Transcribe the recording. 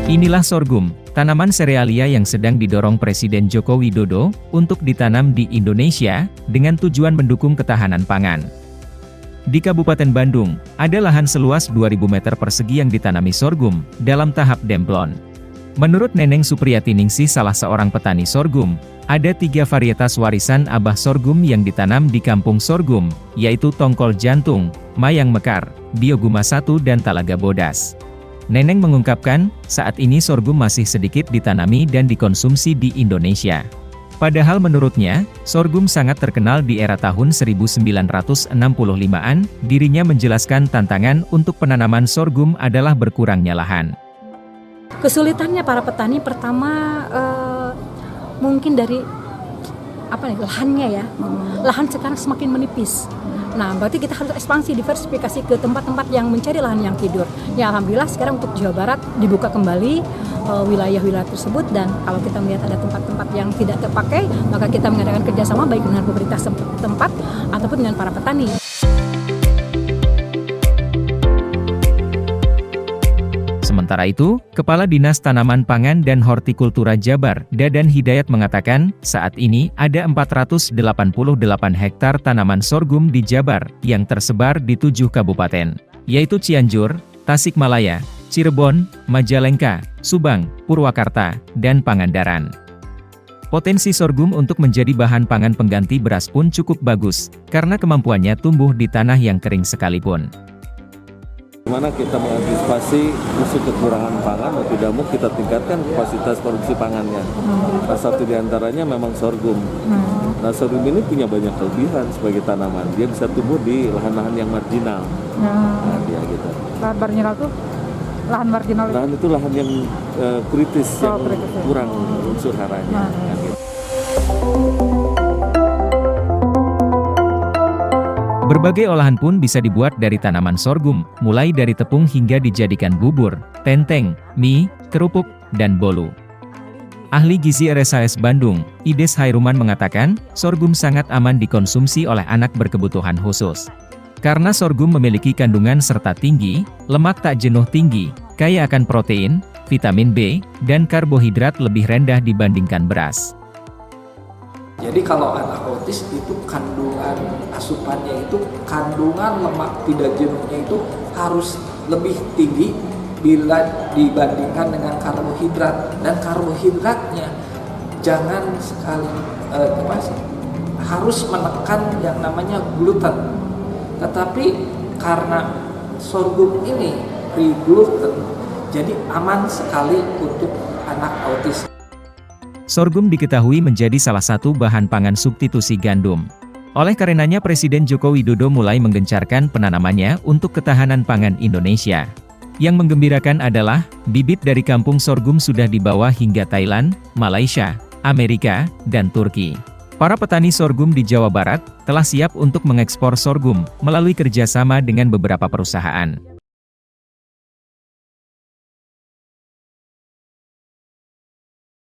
Inilah sorghum, tanaman serealia yang sedang didorong Presiden Joko Widodo untuk ditanam di Indonesia dengan tujuan mendukung ketahanan pangan. Di Kabupaten Bandung, ada lahan seluas 2.000 meter persegi yang ditanami sorghum dalam tahap demplon. Menurut Neneng Supriyatiningsih, salah seorang petani sorghum, ada 3 varietas warisan Abah sorghum yang ditanam di Kampung Sorghum, yaitu Tongkol Jantung, Mayang Mekar, Bioguma 1 dan Talaga Bodas. Neneng mengungkapkan, saat ini sorghum masih sedikit ditanami dan dikonsumsi di Indonesia. Padahal menurutnya, sorghum sangat terkenal di era tahun 1965-an, dirinya menjelaskan tantangan untuk penanaman sorghum adalah berkurangnya lahan. Kesulitannya para petani pertama mungkin dari lahannya ya. Lahan sekarang semakin menipis. Nah, berarti kita harus ekspansi, diversifikasi ke tempat-tempat yang mencari lahan yang tidur. Ya, alhamdulillah sekarang untuk Jawa Barat dibuka kembali wilayah-wilayah tersebut, dan kalau kita melihat ada tempat-tempat yang tidak terpakai, maka kita mengadakan kerjasama baik dengan pemerintah setempat ataupun dengan para petani. Sementara itu, Kepala Dinas Tanaman Pangan dan Hortikultura Jabar, Dadan Hidayat mengatakan, saat ini ada 488 hektar tanaman sorghum di Jabar, yang tersebar di 7 kabupaten, yaitu Cianjur, Tasikmalaya, Cirebon, Majalengka, Subang, Purwakarta, dan Pangandaran. Potensi sorghum untuk menjadi bahan pangan pengganti beras pun cukup bagus, karena kemampuannya tumbuh di tanah yang kering sekalipun. Bagaimana kita mengantisipasi musuh kekurangan pangan, mau tidak mau kita tingkatkan kapasitas produksi pangannya. Salah satu diantaranya memang sorghum. Nah, sorghum ini punya banyak kelebihan sebagai tanaman. Dia bisa tumbuh di lahan-lahan yang marginal. Nah, dia gitu. Lahan marginal itu? Lahan marginal itu? Lahan itu lahan yang kritis, yang kritis, kurang unsur haranya. Nah, gitu. Berbagai olahan pun bisa dibuat dari tanaman sorghum, mulai dari tepung hingga dijadikan bubur, tenteng, mie, kerupuk, dan bolu. Ahli gizi RSAS Bandung, Ides Hairuman mengatakan, sorghum sangat aman dikonsumsi oleh anak berkebutuhan khusus. Karena sorghum memiliki kandungan serta tinggi, lemak tak jenuh tinggi, kaya akan protein, vitamin B, dan karbohidrat lebih rendah dibandingkan beras. Jadi kalau anak autis itu kandungan asupannya itu kandungan lemak tidak jenuhnya itu harus lebih tinggi bila dibandingkan dengan karbohidrat, dan karbohidratnya jangan sekali harus menekan yang namanya gluten. Tetapi karena sorghum ini free gluten, jadi aman sekali untuk anak autis. Sorghum diketahui menjadi salah satu bahan pangan substitusi gandum. Oleh karenanya Presiden Joko Widodo mulai menggencarkan penanamannya untuk ketahanan pangan Indonesia. Yang menggembirakan adalah, bibit dari kampung sorghum sudah dibawa hingga Thailand, Malaysia, Amerika, dan Turki. Para petani sorghum di Jawa Barat telah siap untuk mengekspor sorghum melalui kerjasama dengan beberapa perusahaan.